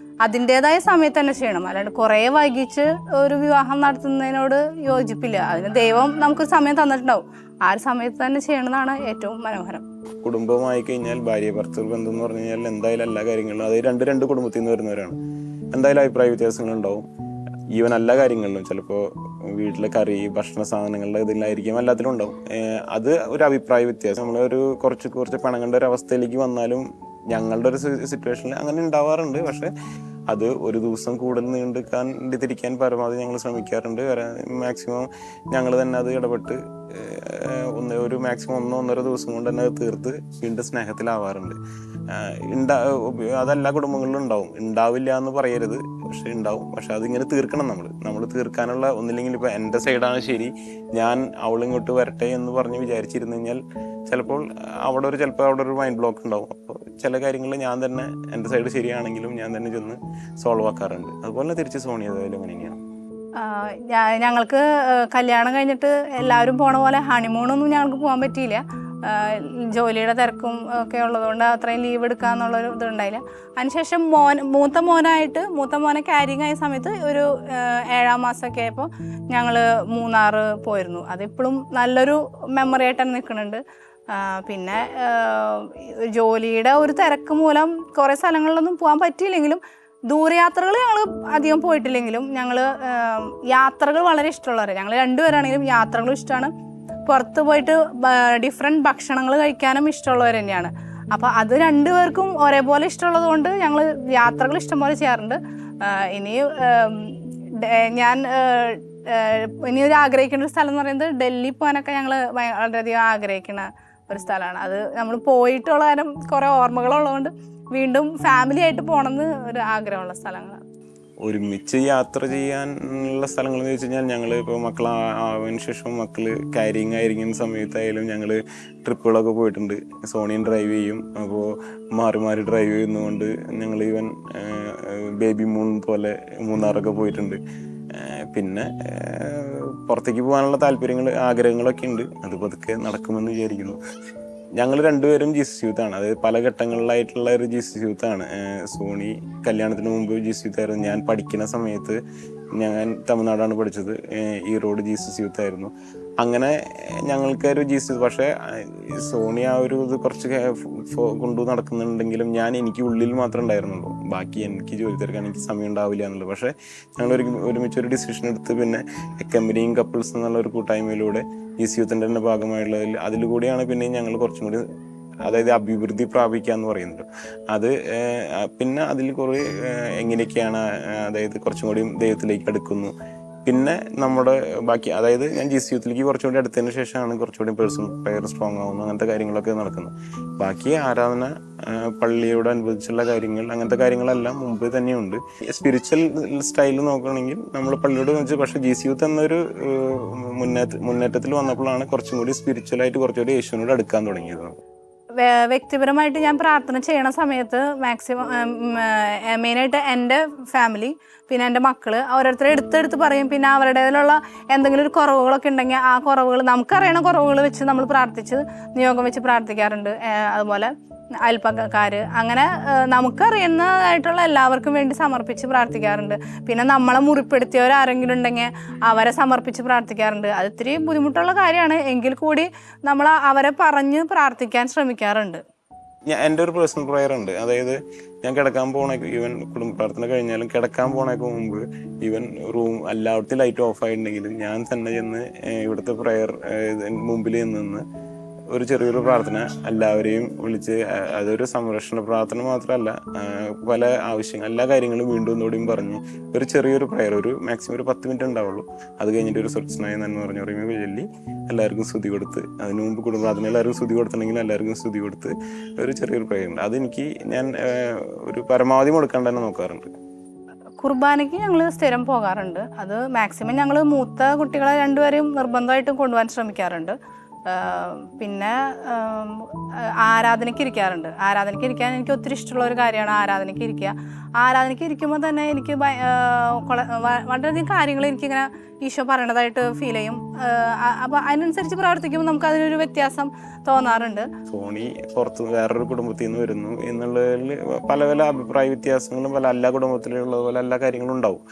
അതിൻ്റെതായ സമയത്ത് തന്നെ ചെയ്യണം. അല്ലാണ്ട് കുറേ വൈകിച്ച് ഒരു വിവാഹം നടത്തുന്നതിനോട് യോജിപ്പില്ല. അതിന് ദൈവം നമുക്ക് സമയം തന്നിട്ടുണ്ടാവും. ആ ഒരു സമയത്ത് തന്നെ ചെയ്യണമെന്നാണ് ഏറ്റവും മനോഹരം. കുടുംബമായി കഴിഞ്ഞാൽ ഭാര്യ ഭർത്തൃ ബന്ധം എന്ന് പറഞ്ഞു കഴിഞ്ഞാൽ എന്തായാലും എല്ലാ കാര്യങ്ങളിലും, അത് രണ്ട് കുടുംബത്തിൽ നിന്ന് വരുന്നവരാണ്, എന്തായാലും അഭിപ്രായ വ്യത്യാസങ്ങളുണ്ടാവും. ഈവൻ എല്ലാ കാര്യങ്ങളിലും, ചിലപ്പോൾ വീട്ടിലെ കറി, ഭക്ഷണ സാധനങ്ങളുടെ ഇതിലായിരിക്കും, എല്ലാത്തിലും ഉണ്ടാവും. അത് ഒരു അഭിപ്രായ വ്യത്യാസം. നമ്മളൊരു കുറച്ച് പണങ്ങളുടെ ഒരു അവസ്ഥയിലേക്ക് വന്നാലും ഞങ്ങളുടെ ഒരു സിറ്റുവേഷനിൽ അങ്ങനെ ഉണ്ടാവാറുണ്ട്. പക്ഷെ അത് ഒരു ദിവസം കൂടുതൽ നീണ്ടിരിക്കാൻ പരമാവധി ഞങ്ങൾ ശ്രമിക്കാറുണ്ട്. മാക്സിമം ഞങ്ങൾ തന്നെ അത് ഇടപെട്ട് ഒരു മാക്സിമം 1-1.5 ദിവസം കൊണ്ട് തന്നെ അത് തീർത്ത് വീണ്ടും സ്നേഹത്തിലാവാറുണ്ട്. അതെല്ലാ കുടുംബങ്ങളിലും ഉണ്ടാവും. ഉണ്ടാവില്ല എന്ന് പറയരുത്, പക്ഷെ ഉണ്ടാവും. പക്ഷെ അതിങ്ങനെ തീർക്കണം. നമ്മൾ തീർക്കാനുള്ള, ഒന്നില്ലെങ്കിൽ ഇപ്പം എൻ്റെ സൈഡാണ് ശരി, ഞാൻ അവളിങ്ങോട്ട് വരട്ടെ എന്ന് പറഞ്ഞ് വിചാരിച്ചിരുന്നു കഴിഞ്ഞാൽ ചിലപ്പോൾ അവിടെ ഒരു മൈൻഡ് ബ്ലോക്ക് ഉണ്ടാവും. അപ്പോൾ ചില കാര്യങ്ങൾ ഞാൻ തന്നെ, എൻ്റെ സൈഡ് ശരിയാണെങ്കിലും ഞാൻ തന്നെ ചെന്ന് സോൾവ് ആക്കാറുണ്ട്. അതുപോലെ തിരിച്ച് സോണിയതായാലും അങ്ങനെ തന്നെയാണ്. ഞങ്ങൾക്ക് കല്യാണം കഴിഞ്ഞിട്ട് എല്ലാവരും പോണ പോലെ ഹണിമൂണൊന്നും ഞങ്ങൾക്ക് പോകാൻ പറ്റിയില്ല. ജോലിയുടെ തിരക്കും ഒക്കെ ഉള്ളതുകൊണ്ട് അത്രയും ലീവ് എടുക്കാന്നുള്ളൊരു ഇതുണ്ടായില്ല. അതിനുശേഷം മൂത്ത മോനെ ക്യാരിങ് ആയ സമയത്ത് ഒരു 7-ാം മാസമൊക്കെ ആയപ്പോൾ ഞങ്ങൾ മൂന്നാർ പോയിരുന്നു. അതിപ്പോഴും നല്ലൊരു മെമ്മറി ആയിട്ട് തന്നെ നിൽക്കുന്നുണ്ട്. പിന്നെ ജോലിയുടെ ഒരു തിരക്ക് മൂലം കുറേ സ്ഥലങ്ങളിലൊന്നും പോകാൻ പറ്റിയില്ലെങ്കിലും ദൂരയാത്രകൾ ഞങ്ങൾ അധികം പോയിട്ടില്ലെങ്കിലും ഞങ്ങൾ യാത്രകൾ വളരെ ഇഷ്ടമുള്ളവരാണ്. ഞങ്ങൾ രണ്ടുപേരാണെങ്കിലും യാത്രകളും ഇഷ്ടമാണ്, പുറത്ത് പോയിട്ട് ഡിഫറെൻറ്റ് ഭക്ഷണങ്ങൾ കഴിക്കാനും ഇഷ്ടമുള്ളവർ തന്നെയാണ്. അപ്പോൾ അത് രണ്ടുപേർക്കും ഒരേപോലെ ഇഷ്ടമുള്ളത് കൊണ്ട് ഞങ്ങൾ യാത്രകൾ ഇഷ്ടംപോലെ ചെയ്യാറുണ്ട്. ഇനിയൊരു ആഗ്രഹിക്കുന്ന ഒരു സ്ഥലം എന്ന് പറയുന്നത് ഡൽഹി പോകാനൊക്കെ ഞങ്ങൾ വളരെയധികം ആഗ്രഹിക്കുന്ന ഒരു സ്ഥലമാണ്. അത് നമ്മൾ പോയിട്ടുള്ള കാര്യം കുറേ ഓർമ്മകളുള്ളതുകൊണ്ട് വീണ്ടും ഫാമിലി ആയിട്ട് പോകണമെന്ന് ഒരു ആഗ്രഹമുള്ള സ്ഥലങ്ങളാണ്. ഒരുമിച്ച് യാത്ര ചെയ്യാനുള്ള സ്ഥലങ്ങളെന്ന് വെച്ച് കഴിഞ്ഞാൽ ഞങ്ങൾ ഇപ്പോൾ മക്കളാവതിന് ശേഷം മക്കൾ ക്യാരിങ് ആയിരിക്കുന്ന സമയത്തായാലും ഞങ്ങൾ ട്രിപ്പുകളൊക്കെ പോയിട്ടുണ്ട്. സോണിയൻ ഡ്രൈവ് ചെയ്യും, അപ്പോൾ മാറി മാറി ഡ്രൈവ് ചെയ്യുന്നതുകൊണ്ട് ഞങ്ങൾ ഈവൻ ബേബി മൂൺ പോലെ മൂന്നാറൊക്കെ പോയിട്ടുണ്ട്. പിന്നെ പുറത്തേക്ക് പോകാനുള്ള ആഗ്രഹങ്ങളൊക്കെ ഉണ്ട്. അത് പതുക്കെ നടക്കുമെന്ന് വിചാരിക്കുന്നു. ഞങ്ങൾ രണ്ടുപേരും ജീസസ് യൂത്താണ്. അത് പല ഘട്ടങ്ങളിലായിട്ടുള്ള ഒരു ജീസസ് യൂത്താണ്. സോണി കല്യാണത്തിന് മുമ്പ് ജീസസ് യൂത്ത് ആയിരുന്നു. ഞാൻ പഠിക്കുന്ന സമയത്ത് ഞാൻ തമിഴ്നാടാണ് പഠിച്ചത്, ഈറോഡ് ജീസസ് യൂത്ത് ആയിരുന്നു. അങ്ങനെ ഞങ്ങൾക്കൊരു ജീസസ്, പക്ഷേ സോണി ആ ഒരു ഇത് കുറച്ച് കൊണ്ടു നടക്കുന്നുണ്ടെങ്കിലും എനിക്ക് ഉള്ളിൽ മാത്രമേ ഉണ്ടായിരുന്നുള്ളൂ. ബാക്കി എനിക്ക് ജോലി തിരക്കാൻ എനിക്ക് സമയം ഉണ്ടാവില്ല എന്നുള്ളത്. പക്ഷേ ഞങ്ങൾ ഒരുമിച്ചൊരു ഡിസിഷൻ എടുത്ത് പിന്നെ കമ്പനിയും കപ്പിൾസ് എന്നുള്ള ഒരു കൂട്ടായ്മയിലൂടെ ജീസസ് യൂത്തിൻ്റെ തന്നെ ഭാഗമായിട്ടുള്ളതിൽ അതിലൂടെയാണ് പിന്നെ ഞങ്ങൾ കുറച്ചും കൂടി അതായത് അഭിവൃദ്ധി പ്രാപിക്കുക എന്ന് പറയുന്നത്. അത് പിന്നെ അതിൽ കുറേ എങ്ങനെയൊക്കെയാണ് അതായത് കുറച്ചും കൂടി ദൈവത്തിലേക്ക് അടുക്കുന്നു. പിന്നെ നമ്മുടെ ബാക്കി അതായത് ഞാൻ ജീസസ് യൂത്തിലേക്ക് കുറച്ചുകൂടി അടുത്തതിന് ശേഷമാണ് കുറച്ചുകൂടി പേഴ്സണൽ പ്രയർ സ്ട്രോങ് ആവുന്നു, അങ്ങനത്തെ കാര്യങ്ങളൊക്കെ നടക്കുന്നത്. ബാക്കി ആരാധന പള്ളിയോട് അനുബന്ധിച്ചുള്ള കാര്യങ്ങൾ അങ്ങനത്തെ കാര്യങ്ങളെല്ലാം മുമ്പ് തന്നെയുണ്ട്. സ്പിരിച്വൽ സ്റ്റൈൽ നോക്കുകയാണെങ്കിൽ നമ്മൾ പള്ളിയോട് വെച്ച്, പക്ഷേ ജീസസ് യൂത്ത് എന്നൊരു മുന്നേറ്റത്തിൽ വന്നപ്പോഴാണ് കുറച്ചും കൂടി സ്പിരിച്വലായിട്ട് കുറച്ചുകൂടി യേശുവിനോട് അടുക്കാൻ തുടങ്ങിയത്. വ്യക്തിപരമായിട്ട് ഞാൻ പ്രാർത്ഥന ചെയ്യണ സമയത്ത് മാക്സിമം മെയിനായിട്ട് എൻ്റെ ഫാമിലി പിന്നെ എൻ്റെ മക്കൾ ഓരോരുത്തരെ എടുത്തെടുത്ത് പറയും. പിന്നെ അവരുടേതിലുള്ള എന്തെങ്കിലും ഒരു കുറവുകളൊക്കെ ഉണ്ടെങ്കിൽ ആ കുറവുകൾ നമുക്കറിയണ കുറവുകൾ വെച്ച് നമ്മൾ പ്രാർത്ഥിച്ച് നിയോഗം വെച്ച് പ്രാർത്ഥിക്കാറുണ്ട്. അതുപോലെ അയൽപ്പക്കാർ അങ്ങനെ നമുക്കറിയുന്നതായിട്ടുള്ള എല്ലാവർക്കും വേണ്ടി സമർപ്പിച്ച് പ്രാർത്ഥിക്കാറുണ്ട്. പിന്നെ നമ്മളെ മുറിപ്പെടുത്തിയവരാരെങ്കിലും ഉണ്ടെങ്കിൽ അവരെ സമർപ്പിച്ച് പ്രാർത്ഥിക്കാറുണ്ട്. അത് ഇത്തിരി ബുദ്ധിമുട്ടുള്ള കാര്യമാണ്, എങ്കിൽ കൂടി നമ്മൾ അവരെ പറഞ്ഞ് പ്രാർത്ഥിക്കാൻ ശ്രമിക്കാറുണ്ട്. എൻ്റെ ഒരു പേഴ്സണൽ പ്രയർ ഉണ്ട്. അതായത് ഞാൻ കിടക്കാൻ പോണേക്ക് ഈവൻ കുടുംബ പ്രാർത്ഥന കഴിഞ്ഞാലും കിടക്കാൻ പോണേക്ക് മുമ്പ് ഈവൻ റൂം എല്ലായിടത്തും ലൈറ്റ് ഓഫ് ആയിട്ടുണ്ടെങ്കിലും ഞാൻ തന്നെ ചെന്ന് ഇവിടുത്തെ പ്രയർ മുമ്പിൽ നിന്ന് ഒരു ചെറിയൊരു പ്രാർത്ഥന എല്ലാവരെയും വിളിച്ച്, അതൊരു സംരക്ഷണ പ്രാർത്ഥന മാത്രമല്ല, പല ആവശ്യങ്ങൾ എല്ലാ കാര്യങ്ങളും വീണ്ടും ഒന്നുകൂടിയും പറഞ്ഞ് ഒരു ചെറിയൊരു പ്രയർ, ഒരു മാക്സിമം ഒരു 10 മിനിറ്റ് ഉണ്ടാവുള്ളൂ. അത് കഴിഞ്ഞിട്ട് ഒരു സ്വച്ഛനായ നന്മ പറയുമ്പോൾ ചൊല്ലി എല്ലാവർക്കും സ്തുതി കൊടുത്ത്, അതിനു മുമ്പ് കുടുംബ പ്രാർത്ഥന എല്ലാവർക്കും സ്തുതി കൊടുത്തിട്ടുണ്ടെങ്കിൽ എല്ലാവർക്കും സ്തുതി കൊടുത്ത് ഒരു ചെറിയൊരു പ്രയർ ഉണ്ട്. അതെനിക്ക് ഞാൻ ഒരു പരമാവധി കൊടുക്കാൻ തന്നെ നോക്കാറുണ്ട്. കുർബാനയ്ക്ക് ഞങ്ങൾ സ്ഥിരം പോകാറുണ്ട്. അത് മാക്സിമം ഞങ്ങൾ മൂത്ത കുട്ടികളെ രണ്ടുപേരെയും നിർബന്ധമായിട്ടും കൊണ്ടുപോകാൻ ശ്രമിക്കാറുണ്ട്. പിന്നെ ആരാധനയ്ക്ക് ഇരിക്കാറുണ്ട്. ആരാധനയ്ക്ക് ഇരിക്കാൻ എനിക്ക് ഒത്തിരി ഇഷ്ടമുള്ള ഒരു കാര്യമാണ് ആരാധനയ്ക്ക് ഇരിക്കുക. ആരാധനയ്ക്ക് ഇരിക്കുമ്പോൾ തന്നെ എനിക്ക് വളരെയധികം കാര്യങ്ങൾ എനിക്കിങ്ങനെ ഈശോ പറയണതായിട്ട് ഫീൽ ചെയ്യും. അപ്പോൾ അതിനനുസരിച്ച് പ്രവർത്തിക്കുമ്പോൾ നമുക്ക് അതിനൊരു വ്യത്യാസം തോന്നാറുണ്ട്. സോണി പുറത്ത് വേറൊരു കുടുംബത്തിൽ നിന്ന് വരുന്നു എന്നുള്ളതിൽ പല പല അഭിപ്രായ വ്യത്യാസങ്ങളും എല്ലാ കുടുംബത്തിലുള്ളതുപോലെ എല്ലാ കാര്യങ്ങളും ഉണ്ടാവും.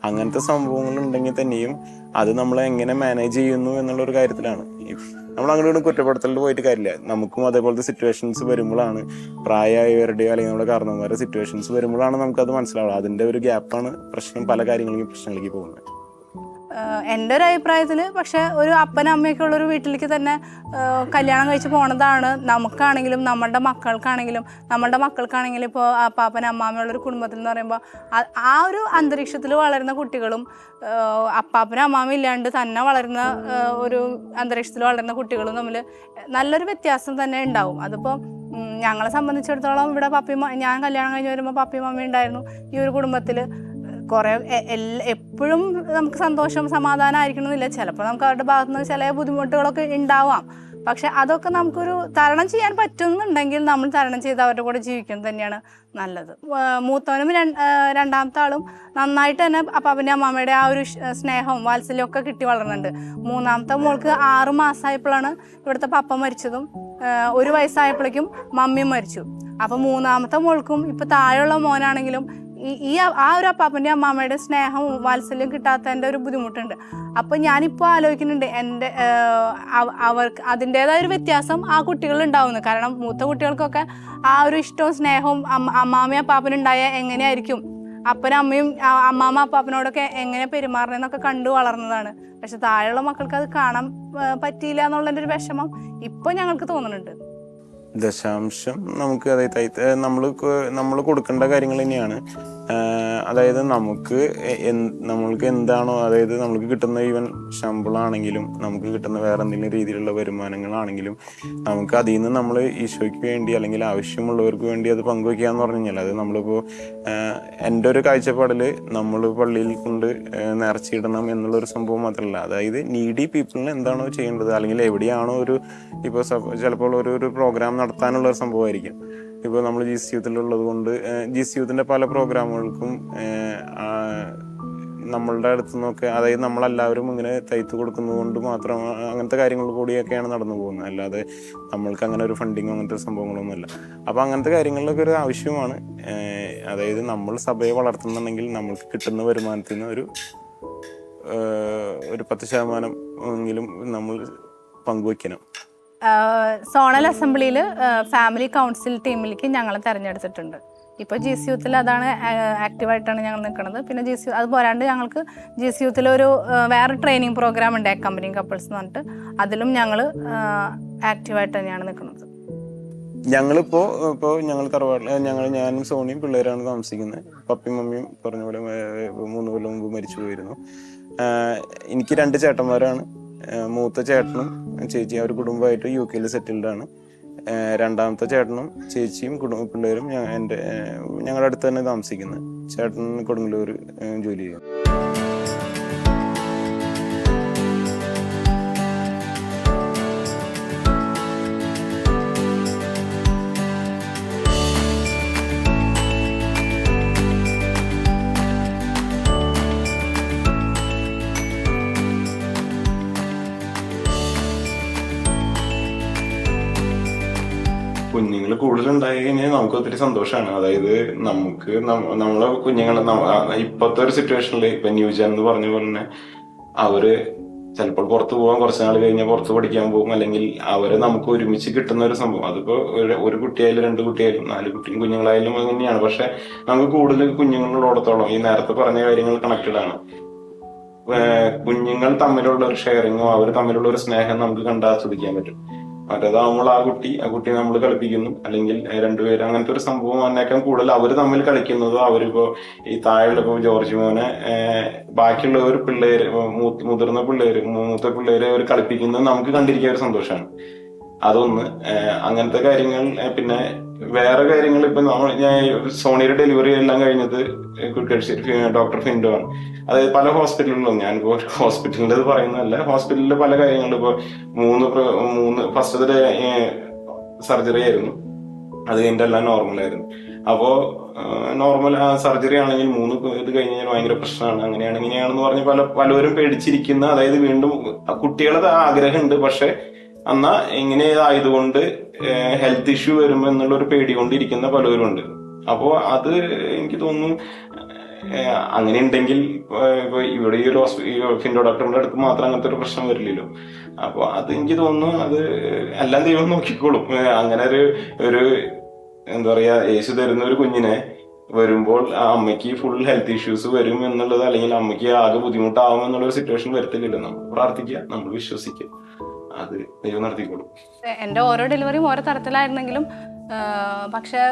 അങ്ങനത്തെ സംഭവങ്ങൾ ഉണ്ടെങ്കിൽ തന്നെയും അത് നമ്മൾ എങ്ങനെ മാനേജ് ചെയ്യുന്നു എന്നുള്ളൊരു കാര്യത്തിലാണ്. നമ്മൾ അങ്ങോട്ട് കുറ്റപ്പെടുത്തലിൽ പോയിട്ട് കാര്യമില്ല. നമുക്കും അതേപോലത്തെ സിറ്റുവേഷൻസ് വരുമ്പോഴാണ്, പ്രായമായവരുടെയോ അല്ലെങ്കിൽ നമ്മുടെ കാരണവന്മാരുടെ സിറ്റുവേഷൻസ് വരുമ്പോഴാണ് നമുക്കത് മനസ്സിലാവുക. അതിൻ്റെ ഒരു ഗ്യാപ്പാണ് പല പ്രശ്നങ്ങളിലേക്ക് പോകുന്നത്. എൻ്റെ ഒരു അഭിപ്രായത്തിൽ പക്ഷേ ഒരു അപ്പനും അമ്മയൊക്കെ ഉള്ളൊരു വീട്ടിലേക്ക് തന്നെ കല്യാണം കഴിച്ച് പോണതാണ് നമുക്കാണെങ്കിലും നമ്മളുടെ മക്കൾക്കാണെങ്കിലും ഇപ്പോൾ അപ്പാപ്പനും അമ്മാമ്മയുള്ളൊരു കുടുംബത്തിൽ എന്ന് പറയുമ്പോൾ ആ ഒരു അന്തരീക്ഷത്തിൽ വളരുന്ന കുട്ടികളും അപ്പാപ്പനും അമ്മാമ്മ ഇല്ലാണ്ട് തന്നെ വളരുന്ന ഒരു അന്തരീക്ഷത്തിൽ വളരുന്ന കുട്ടികളും തമ്മിൽ നല്ലൊരു വ്യത്യാസം തന്നെ ഉണ്ടാവും. അതിപ്പോൾ ഞങ്ങളെ സംബന്ധിച്ചിടത്തോളം ഇവിടെ ഞാൻ കല്യാണം കഴിഞ്ഞ് വരുമ്പോൾ പപ്പയും മമ്മയും ഉണ്ടായിരുന്നു. ഈ ഒരു കുടുംബത്തിൽ കുറേ എപ്പോഴും നമുക്ക് സന്തോഷം സമാധാനം ആയിരിക്കണമെന്നില്ല. ചിലപ്പോൾ നമുക്ക് അവരുടെ ഭാഗത്തു നിന്ന് ചില ബുദ്ധിമുട്ടുകളൊക്കെ ഉണ്ടാവാം. പക്ഷെ അതൊക്കെ നമുക്കൊരു തരണം ചെയ്യാൻ പറ്റുന്നുണ്ടെങ്കിൽ നമ്മൾ തരണം ചെയ്ത് അവരുടെ കൂടെ ജീവിക്കുന്നത് തന്നെയാണ് നല്ലത്. മൂത്തവനും രണ്ടാമത്തെ ആളും നന്നായിട്ട് തന്നെ അപ്പാപ്പൻ്റെ അമ്മാമ്മയുടെ ആ ഒരു സ്നേഹവും വാത്സല്യവും ഒക്കെ കിട്ടി വളർന്നുണ്ട്. മൂന്നാമത്തെ മോൾക്ക് 6 മാസമായപ്പോഴാണ് ഇവിടുത്തെ പപ്പ മരിച്ചതും 1 വയസ്സായപ്പോഴേക്കും മമ്മിയും മരിച്ചു. അപ്പം മൂന്നാമത്തെ മോൾക്കും ഇപ്പം താഴെയുള്ള മോനാണെങ്കിലും ആ ഒരു അപ്പാപ്പൻ്റെ അമ്മാമ്മയുടെ സ്നേഹവും വാത്സല്യവും കിട്ടാത്തതിൻ്റെ ഒരു ബുദ്ധിമുട്ടുണ്ട്. അപ്പം ഞാനിപ്പോൾ ആലോചിക്കുന്നുണ്ട് അവർക്ക് അതിൻ്റേതായ ഒരു വ്യത്യാസം ആ കുട്ടികളുണ്ടാവുന്നു. കാരണം മൂത്ത കുട്ടികൾക്കൊക്കെ ആ ഒരു ഇഷ്ടവും സ്നേഹവും അമ്മാമ്മയും അപ്പാപ്പനും ഉണ്ടായാൽ എങ്ങനെയായിരിക്കും, അപ്പനും അമ്മയും അമ്മാമ്മ അപ്പാപ്പനോടൊക്കെ എങ്ങനെ പെരുമാറണമെന്നൊക്കെ കണ്ടു വളർന്നതാണ്. പക്ഷെ താഴെയുള്ള മക്കൾക്ക് അത് കാണാൻ പറ്റിയില്ല എന്നുള്ളതിൻ്റെ ഒരു വിഷമം ഇപ്പോൾ ഞങ്ങൾക്ക് തോന്നുന്നുണ്ട്. ദശാംശം നമുക്ക് അതായത് നമ്മൾ കൊടുക്കേണ്ട കാര്യങ്ങൾ തന്നെയാണ്. അതായത് നമ്മൾക്ക് എന്താണോ, അതായത് നമുക്ക് കിട്ടുന്ന ഈവൻ ശമ്പളമാണെങ്കിലും നമുക്ക് കിട്ടുന്ന വേറെ എന്തെങ്കിലും രീതിയിലുള്ള വരുമാനങ്ങളാണെങ്കിലും നമുക്ക് അതിൽ നിന്ന് നമ്മൾ ഈശോയ്ക്ക് വേണ്ടി അല്ലെങ്കിൽ ആവശ്യമുള്ളവർക്ക് വേണ്ടി അത് പങ്കുവയ്ക്കുക എന്ന് പറഞ്ഞു കഴിഞ്ഞാൽ, അത് നമ്മളിപ്പോൾ എൻ്റെ ഒരു കാഴ്ചപ്പാടിൽ നമ്മൾ പള്ളിയിൽ കൊണ്ട് നേർച്ചയിടണം എന്നുള്ളൊരു സംഭവം മാത്രമല്ല, അതായത് നീഡി പീപ്പിളിന് എന്താണോ ചെയ്യേണ്ടത്, അല്ലെങ്കിൽ എവിടെയാണോ ഇപ്പോൾ ചിലപ്പോൾ ഒരു പ്രോഗ്രാം നടത്താനുള്ള ഒരു സംഭവമായിരിക്കും. ഇപ്പോൾ നമ്മൾ ജീസ് യൂത്തിലുള്ളത് കൊണ്ട് ജീസ് യൂത്തിൻ്റെ പല പ്രോഗ്രാമുകൾക്കും നമ്മളുടെ അടുത്ത് നിന്നൊക്കെ, അതായത് നമ്മളെല്ലാവരും ഇങ്ങനെ തയ്ത്ത് കൊടുക്കുന്നത് കൊണ്ട് മാത്രം അങ്ങനത്തെ കാര്യങ്ങൾ കൂടിയൊക്കെയാണ് നടന്നു പോകുന്നത്. അല്ലാതെ നമ്മൾക്ക് അങ്ങനെ ഒരു ഫണ്ടിങ്ങോ അങ്ങനത്തെ സംഭവങ്ങളൊന്നുമില്ല. അപ്പോൾ അങ്ങനത്തെ കാര്യങ്ങളിലൊക്കെ ഒരു ആവശ്യമാണ്. അതായത് നമ്മൾ സഭയെ വളർത്തുന്നുണ്ടെങ്കിൽ നമ്മൾക്ക് കിട്ടുന്ന വരുമാനത്തിൽ നിന്ന് ഒരു 10% എങ്കിലും നമ്മൾ പങ്കുവയ്ക്കണം. സോണൽ അസംബ്ലിയിൽ ഫാമിലി കൗൺസിൽ ടീമിലേക്ക് ഞങ്ങളെ തിരഞ്ഞെടുത്തിട്ടുണ്ട്. ഇപ്പോൾ GC യൂത്തിൽ അതാണ് ആക്റ്റീവായിട്ടാണ് ഞങ്ങൾ നിൽക്കുന്നത്. പിന്നെ അത് പോരാണ്ട് ഞങ്ങൾക്ക് GC യൂത്തിലൊരു വേറെ ട്രെയിനിങ് പ്രോഗ്രാം ഉണ്ട്, അക്കമ്പനിങ് കപ്പിൾസ് എന്ന് പറഞ്ഞിട്ട്. അതിലും ഞങ്ങൾ ആക്റ്റീവായിട്ട് തന്നെയാണ് നിൽക്കുന്നത്. ഞങ്ങൾ തറവാട്ടിൽ ഞാനും സോണിയും പിള്ളേരാണ് താമസിക്കുന്നത്. പപ്പയും മമ്മിയും പറഞ്ഞ പോലെ 3 കൊല്ലം മുമ്പ് മരിച്ചു പോയിരുന്നു. എനിക്ക് 2 ചേട്ടന്മാരാണ്. മൂത്ത ചേട്ടനും ചേച്ചി അവർ കുടുംബമായിട്ട് UK സെറ്റിൽഡാണ്. രണ്ടാമത്തെ ചേട്ടനും ചേച്ചിയും പിള്ളേരും ഞങ്ങളുടെ അടുത്ത് തന്നെ താമസിക്കുന്നത്. ചേട്ടൻ കൊടുങ്ങല്ലൂർ ജോലി ചെയ്യും. കുഞ്ഞുങ്ങൾ കൂടുതലുണ്ടായി കഴിഞ്ഞാൽ നമുക്ക് ഒത്തിരി സന്തോഷമാണ്. അതായത് നമ്മളെ കുഞ്ഞുങ്ങൾ ഇപ്പോഴത്തെ ഒരു സിറ്റുവേഷനിൽ ഇപ്പൊ ന്യൂജൻ എന്ന് പറഞ്ഞ പോലെ തന്നെ അവര് ചിലപ്പോൾ പുറത്തു പോകാൻ കുറച്ച് നാൾ കഴിഞ്ഞാൽ പുറത്ത് പഠിക്കാൻ പോകും, അല്ലെങ്കിൽ അവരെ നമുക്ക് ഒരുമിച്ച് കിട്ടുന്ന ഒരു സംഭവം. അതിപ്പോ ഒരു കുട്ടിയായാലും 2 കുട്ടിയായാലും 4 കുഞ്ഞുങ്ങളായാലും അങ്ങനെയാണ്. പക്ഷെ നമുക്ക് കൂടുതൽ കുഞ്ഞുങ്ങളോടത്തോളം ഈ നേരത്തെ പറഞ്ഞ കാര്യങ്ങൾ കണക്റ്റഡ് ആണ്. കുഞ്ഞുങ്ങൾ തമ്മിലുള്ള ഒരു ഷെയറിങ്ങോ അവർ തമ്മിലുള്ള ഒരു സ്നേഹം നമുക്ക് കണ്ടാസ്വദിക്കാൻ പറ്റും. മറ്റേതാവുമ്പോൾ ആ കുട്ടി നമ്മൾ കളിപ്പിക്കുന്നു, അല്ലെങ്കിൽ 2 പേര് അങ്ങനത്തെ ഒരു സംഭവം അതിനേക്കാൾ കൂടുതൽ അവർ തമ്മിൽ കളിക്കുന്നതോ, അവരിപ്പോ ഈ താഴെയുള്ള ജോർജ് മോനെ ബാക്കിയുള്ളവർ പിള്ളേര് മുതിർന്ന പിള്ളേര് മൂത്ത പിള്ളേരെ അവർ കളിപ്പിക്കുന്നത് നമുക്ക് കണ്ടിരിക്കാൻ ഒരു സന്തോഷമാണ്. അതൊന്ന്. അങ്ങനത്തെ കാര്യങ്ങൾ. പിന്നെ വേറെ കാര്യങ്ങൾ ഇപ്പൊ ഞാൻ സോണിയുടെ ഡെലിവറി എല്ലാം കഴിഞ്ഞത് ഡോക്ടർ ഫിൻഡോ ആണ്. അതായത് പല ഹോസ്പിറ്റലുകളും, ഞാനിപ്പോ ഹോസ്പിറ്റലിൻ്റെ പറയുന്നതല്ല, ഹോസ്പിറ്റലിലെ പല കാര്യങ്ങളും ഇപ്പൊ 3 ഫസ്റ്റത്തെ സർജറി ആയിരുന്നു. അത് കഴിഞ്ഞിട്ട് എല്ലാം നോർമലായിരുന്നു. അപ്പോ നോർമൽ സർജറി ആണെങ്കിൽ 3 ഇത് കഴിഞ്ഞാൽ ഭയങ്കര പ്രശ്നമാണ്, അങ്ങനെയാണ് ഇങ്ങനെയാണെന്ന് പറഞ്ഞ് പലവരും പേടിച്ചിരിക്കുന്ന, അതായത് വീണ്ടും കുട്ടികളുടെ ആഗ്രഹമുണ്ട്, പക്ഷെ എന്നാ ഇങ്ങനെ ആയതുകൊണ്ട് ഹെൽത്ത് ഇഷ്യൂ വരുമ്പോ എന്നുള്ളൊരു പേടി കൊണ്ടിരിക്കുന്ന പലവരും ഉണ്ട്. അപ്പോ അത് എനിക്ക് തോന്നുന്നു അങ്ങനെ ഉണ്ടെങ്കിൽ ഇപ്പൊ ഇവിടെ ഈ ഒരു ഫിൻഡോ ഡോക്ടറിന്റെ അടുത്ത് മാത്രം അങ്ങനത്തെ ഒരു പ്രശ്നം വരില്ലല്ലോ. അപ്പൊ അത് എനിക്ക് തോന്നുന്നു അത് എല്ലാം ദൈവം നോക്കിക്കോളും. അങ്ങനെ ഒരു എന്താ പറയാ, യേശു തരുന്ന ഒരു കുഞ്ഞിനെ വരുമ്പോൾ ആ അമ്മയ്ക്ക് ഫുൾ ഹെൽത്ത് ഇഷ്യൂസ് വരും എന്നുള്ളത്, അല്ലെങ്കിൽ അമ്മയ്ക്ക് ആകെ ബുദ്ധിമുട്ടാവും എന്നുള്ളൊരു സിറ്റുവേഷൻ വരത്തില്ലല്ലോ. നമ്മൾ പ്രാർത്ഥിക്കുക, നമ്മൾ വിശ്വസിക്കുക, അത് ദൈവം നടത്തിക്കോളും. എൻ്റെ ഓരോ ഡെലിവറിയും ഓരോ തരത്തിലായിരുന്നെങ്കിലും പക്ഷെ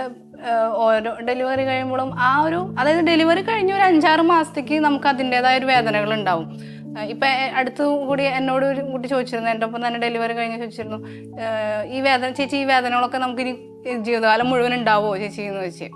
ഓരോ ഡെലിവറി കഴിയുമ്പോഴും അതായത് ഡെലിവറി കഴിഞ്ഞ ഒരു 5-6 മാസത്തേക്ക് നമുക്ക് അതിൻ്റെതായ ഒരു വേദനകൾ ഉണ്ടാവും. ഇപ്പൊ അടുത്ത് കൂടി എന്നോട് ഒരു കുട്ടി ചോദിച്ചിരുന്നു, എൻ്റെ ഒപ്പം തന്നെ ഡെലിവറി കഴിഞ്ഞ് ചോദിച്ചിരുന്നു, ഈ വേദനകളൊക്കെ നമുക്ക് ഇനി ജീവിതകാലം മുഴുവൻ ഉണ്ടാവുമോ ചേച്ചി എന്ന് ചോദിച്ചു.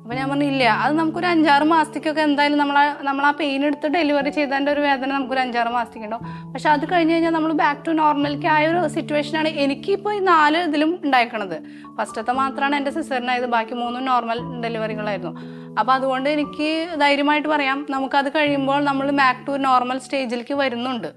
അപ്പോൾ ഞാൻ പറഞ്ഞു ഇല്ല, അത് നമുക്കൊരു 5-6 മാസത്തേക്കൊക്കെ എന്തായാലും നമ്മൾ ആ പെയിൻ എടുത്ത് ഡെലിവറി ചെയ്തതിൻ്റെ ഒരു വേദന നമുക്കൊരു 5-6 മാസത്തേക്ക് ഉണ്ടാവും. പക്ഷെ അത് കഴിഞ്ഞ് കഴിഞ്ഞാൽ നമ്മൾ ബാക്ക് ടു നോർമലിലേക്ക് ആയ ഒരു സിറ്റുവേഷനാണ് എനിക്കിപ്പോൾ ഈ 4 ഇതിലും ഉണ്ടായിരിക്കണത്. ഫസ്റ്റത്തെ മാത്രമാണ് എൻ്റെ സിസേറിനായത്, ബാക്കി 3 നോർമൽ ഡെലിവറികളായിരുന്നു. അപ്പോൾ അതുകൊണ്ട് എനിക്ക് ധൈര്യമായിട്ട് പറയാം, നമുക്കത് കഴിയുമ്പോൾ നമ്മൾ ബാക്ക് ടു നോർമൽ സ്റ്റേജിലേക്ക് വരുന്നുണ്ട്.